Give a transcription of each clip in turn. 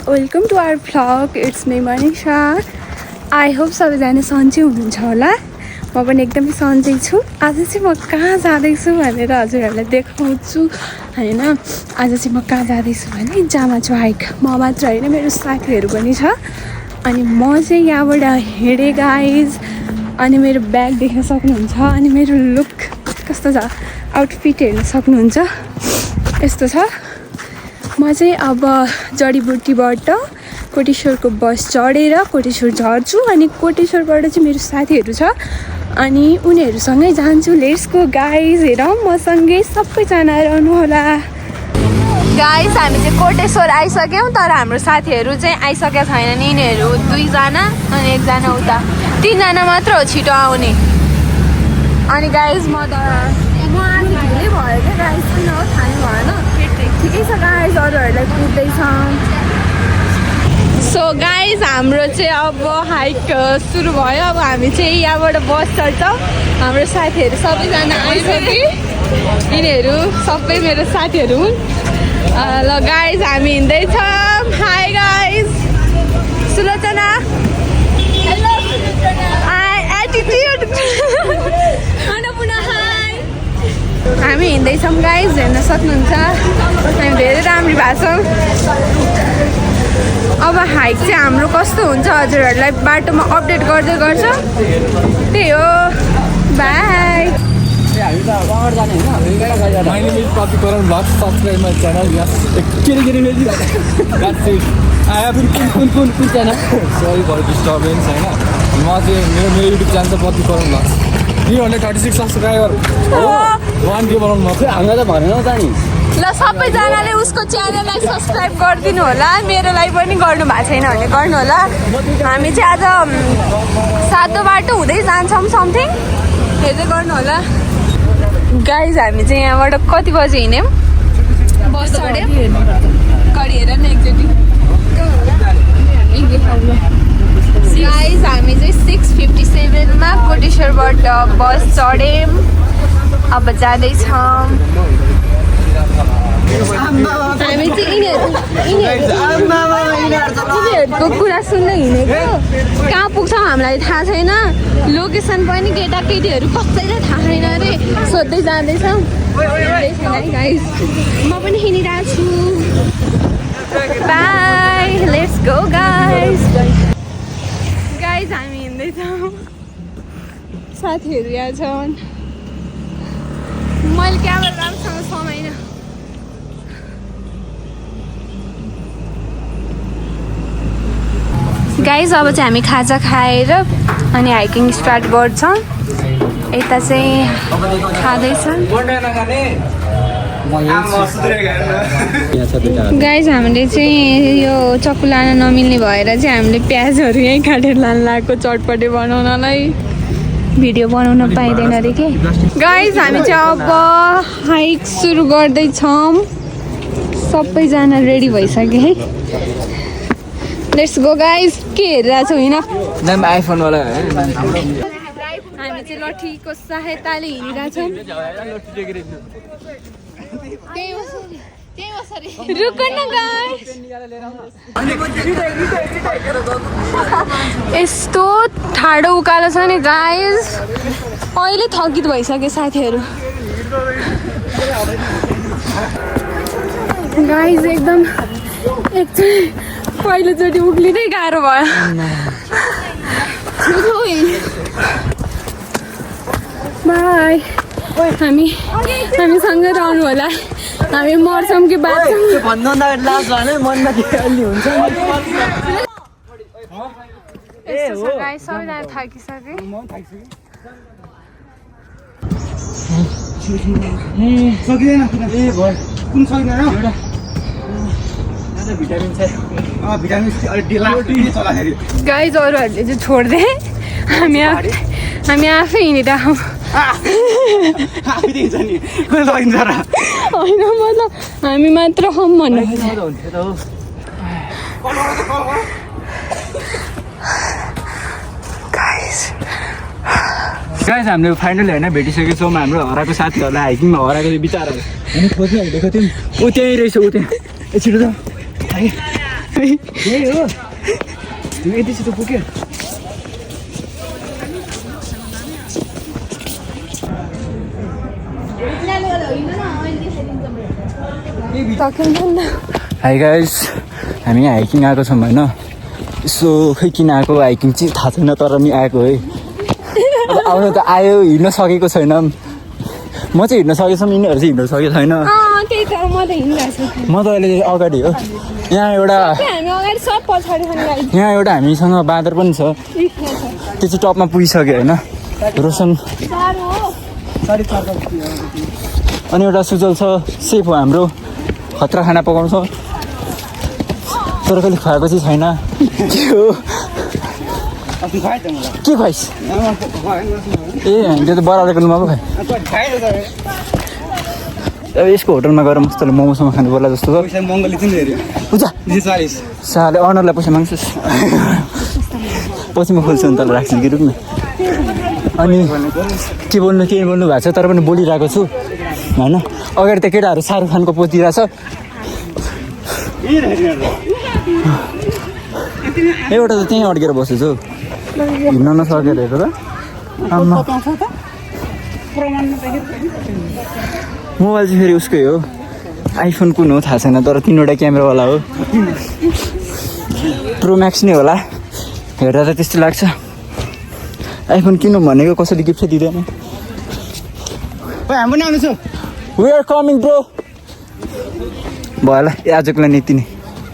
Welcome to our vlog. It's me Manisha. I hope सबैजना सन्चै हुनुहुन्छ होला. म पनि एकदमै सन्चै छु. आज चाहिँ म कहाँ जाँदैछु भनेर हजुरहरूलाई देखाउँछु होइन. आज चाहिँ म कहाँ जाँदैछु भने जामाछु हाइक. म मात्र होइन, मेरो साथीहरू पनि छ. अनि म चाहिँ यहाँबाट हिँडेँ गाइज. अनि मेरो ब्याग देख्न सक्नुहुन्छ. अनि मेरो लुक कस्तो छ, आउटफिट हेर्न सक्नुहुन्छ. यस्तो छ. म चाहिँ अब जडीबुटीबाट कोटेश्वरको बस चढेर कोटेश्वर झर्छु. अनि कोटेश्वरबाट चाहिँ मेरो साथीहरू छ अनि उनीहरूसँगै जान्छु. Let's go guys. हेरौँ मसँगै सबैजना रहनु होला. गाइज हामी चाहिँ कोटेश्वर आइसक्यौँ, तर हाम्रो साथीहरू चाहिँ आइसकेका छैनन्. यिनीहरू 2 जना अनि 1 जना उता, 3 जना मात्र हो छिटो आउने. अनि गाइज म आज ढिलै भयो क्या गाइज. किन हो थाहा भएन. ठिकै छ गाइज, अरूहरूलाई कुद्दैछ. सो गाइज हाम्रो चाहिँ अब हाइक सुरु भयो. अब हामी चाहिँ यहाँबाट बस चढ्छौँ. हाम्रो साथीहरू सबैजना आइसक्यो. यिनीहरू सबै मेरो साथीहरू हुन्. ल गाइज हामी हिँड्दैछौँ. Hi guys. Sulochana. Hello Sulochana. Attitude. Annapurna hi. हामी हिँड्दैछौँ गाइज, हेर्न सक्नुहुन्छ. हामी धेरै राम्री भएको छौँ. अब हाइक चाहिँ हाम्रो कस्तो हुन्छ हजुरहरूलाई बाटोमा अपडेट गर्दै गर्छ. त्यही हो. बाई. म चाहिँ मेरो युट्युब च्यानल चाहिँ पति करण भ्लग्स. 336 सब्सक्राइबर 1K बनाउनु भएको. हामीलाई त भनेन त नि. ल सबैजनाले उसको च्यानललाई सब्सक्राइब गरिदिनु होला. मेरोलाई पनि गर्नु भएको छैन भने गर्नु होला. हामी चाहिँ आज सातो बाटो हुँदै जान्छौँ. समथिङ हेर्दै गर्नु होला. गाइज हामी चाहिँ यहाँबाट कति बजी हिँड्यौँ? बस चढ्यौँ. घडी हेर न एकचोटि. गाइज हामी चाहिँ 6:57 कोटेश्वरबाट बस चढ्यौँ. अब जाँदैछौँ. हामी चाहिँ यिनीहरूको कुरा सुन्दै हिँडेको. कहाँ पुग्छौँ हामीलाई थाहा छैन. लोकेसन पनि केटाकेटीहरू कसैलाई थाहा छैन अरे. सोध्दै जाँदैछौँ. गाइज म पनि हिँडिरहेको छु. By. Let's go guys. Guys हामी हिँड्दैछौँ. साथीहरू यहाँ छन्. मैले क्यामेरा राम्रोसँग समाइन. गाइज अब चाहिँ हामी खाजा खाएर अनि हाइकिङ स्टार्ट गर्छौँ. यता चाहिँ खाँदैछन्. गाइज हामीले चाहिँ यो चक्कु लान नमिल्ने भएर चाहिँ हामीले प्याजहरू यहीँ काटेर लान लगाएको चटपटे बनाउनलाई. भिडियो बनाउन पाइँदैन अरे के. गाइज हामी चाहिँ अब हाइक सुरु गर्दैछौँ. सबैजना रेडी भइसक्यो है. Let's go guys. के हेरिरहेको छौँ होइन? आइफोनवाला हामी चाहिँ लट्ठीको सहायताले हिँडिरहेछौँ. रुक न गाइज. यस्तो ठाडो उकालो छ नि गाइज. अहिले थकित भइसक्यो साथीहरू. गाइज एकदम पहिलोचोटि उक्लिँदै गाह्रो भयो. बाई. हामीसँग रहनु होला. हामी मर्छौँ कि बाँच्छौँ. सबैजना थाकिसके. गाइज अरूहरूले चाहिँ छोड्दे. हामी आफै हिँडिरहेको. होइन मतलब हामी मात्र हौँ भन्नु. गाइस हामीले फाइनली होइन भेटिसकेको छौँ हाम्रो हराएको साथीहरूलाई. हाइकिङमा हराएको बिचरा हामी खोजिरहेको थियौँ. ऊ त्यहीँ रहेछ. ऊ त्यहाँ छिटो छ. यही हो तिमी यति छिटो पुग्यो हाई गाइस हामी हाइकिङ आएको छौँ होइन यसो खै किन आएको हाइकिङ चाहिँ थाहा छैन तर नि आएको है अब आउनु त आयो हिँड्न सकेको छैन म चाहिँ हिँड्न सकेको छु यिनीहरू चाहिँ हिँड्न सकेको छैन म त अहिले अगाडि हो यहाँ एउटा हामीसँग बाँदर पनि छ त्यो चाहिँ टपमा पुगिसक्यो होइन रोशन अनि एउटा सुजल छ सेफ हो हाम्रो खतरा खाना पकाउँछ तर कहिले खुवाएको चाहिँ छैन के खुवाइस् ए त्यो त बराबरको नुमाको खाएँ अब यसको होटलमा गएर मस्तले मोमोसम्म खानु पर्ला जस्तो छ साले अनरलाई पैसा माग्छस् पछि म खोल्छु नि तल राख्छु कि रुक्नु अनि के बोल्नु भएको छ तर पनि बोलिरहेको छु होइन अगाडि त केटाहरू शाहरुख खानको पोतिरहेछ एउटा त त्यहीँ अड्केर बसेछु हिँड्न नसकेर हेर त मोबाइल चाहिँ फेरि उसकै हो आइफोन कुन हो थाहा छैन तर 3वटा क्यामेरावाला हो प्रो म्याक्स नै होला हेर्दा त त्यस्तो लाग्छ आइफोन किन भनेको कसैले गिफ्ट दिँदैन वी आर कमिङ ब्रो भयो होला आजको लागि यति नै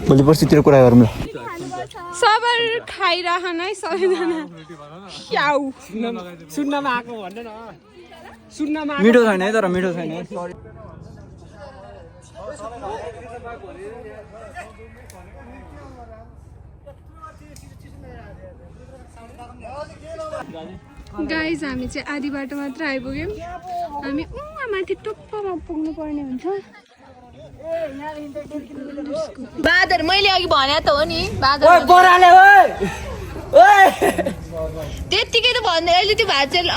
भोलि पर्सितिर कुरा गरौँ ल सबर खाइरहन है सबैजना मिठो छैन है तर मिठो छैन गाइज हामी चाहिँ आधी बाटो मात्र आइपुग्यौँ हामी माथि टुप्पोमा पुग्नु पर्ने हुन्छ बादर मैले अघि भने त हो नि त्यतिकै त भन्दै अहिले त्यो भाचेल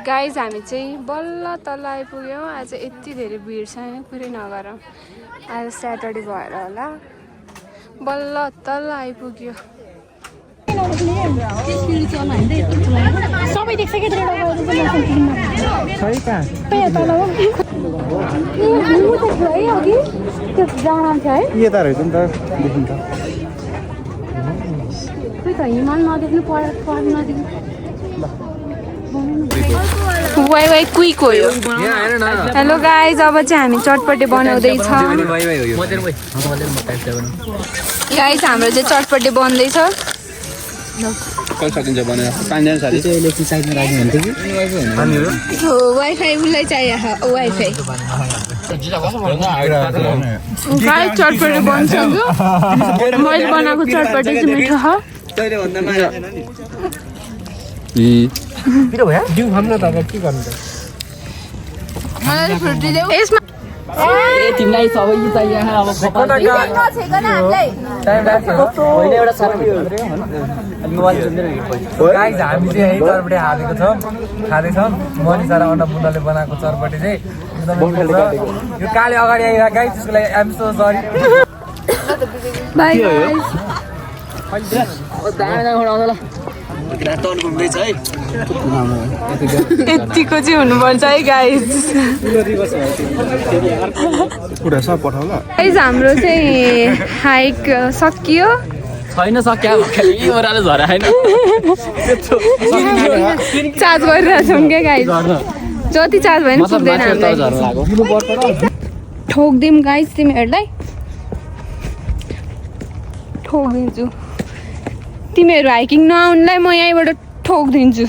गाइज हामी चाहिँ बल्ल तल आइपुग्यौँ आज यति धेरै भिड छ कुरै नगरौँ आज स्याटरडे भएर होला बल्ल तल आइपुग्यो सबै देख्छ कि हिमाल नदेख्नु नदेख्नु वाइ वाइ क्विक हो यो हेलो गाइज अब चाहिँ हामी चटपटे बनाउँदैछौँ गाइज हाम्रो चाहिँ चटपटे बन्दैछ वाइफाई उसलाई चाहियो वाइफाई गाइज चटपटे बनिसक्यो मैले बनाएको चटपटे चाहिँ मिठो छ तिमीलाई सबै चाहियो अब गाइज हामी चाहिँ यही चरपटे हालेको छौँ खाँदैछौँ मनिषा र अन्नपूर्णले बनाएको चरपटे चाहिँ एकदम यो काले अगाडि आइरहेको गाइज त्यसको लागि आइएम सो सरी यतिको चाहिँ हुनुपर्छ है गाइज गाइज हाम्रो चाहिँ हाइक सकियो छैन सक्यो ओह्रालो झरा होइन चार्ज गरिरहेछौँ क्या गाइज जति चार्ज भयो नि पुग्दैन हामीलाई ठोकिदिउँ गाइज तिमीहरूलाई ठोकिदिन्छु तिमीहरू हाइकिङ नआउनुलाई म यहीँबाट ठोकिदिन्छु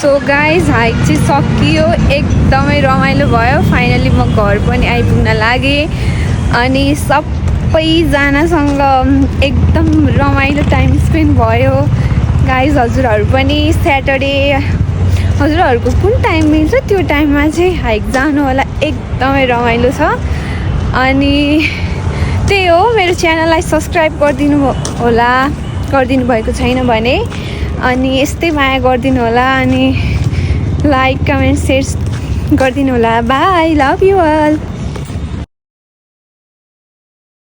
सो गाइज हाइक चाहिँ सकियो एकदमै रमाइलो भयो फाइनली म घर पनि आइपुग्न लागेँ अनि सबैजनासँग एकदम रमाइलो टाइम स्पेन्ड भयो गाइज हजुरहरू पनि स्याटरडे हजुरहरूको कुन टाइम मिल्छ त्यो टाइममा चाहिँ हाइक जानु होला एकदमै रमाइलो छ अनि त्यही हो मेरो च्यानललाई सब्सक्राइब गरिदिनु होला गरिदिनु भएको छैन भने अनि यस्तै माया गरिदिनु होला अनि लाइक कमेन्ट गरिदिनु होला बाई लभ यु अल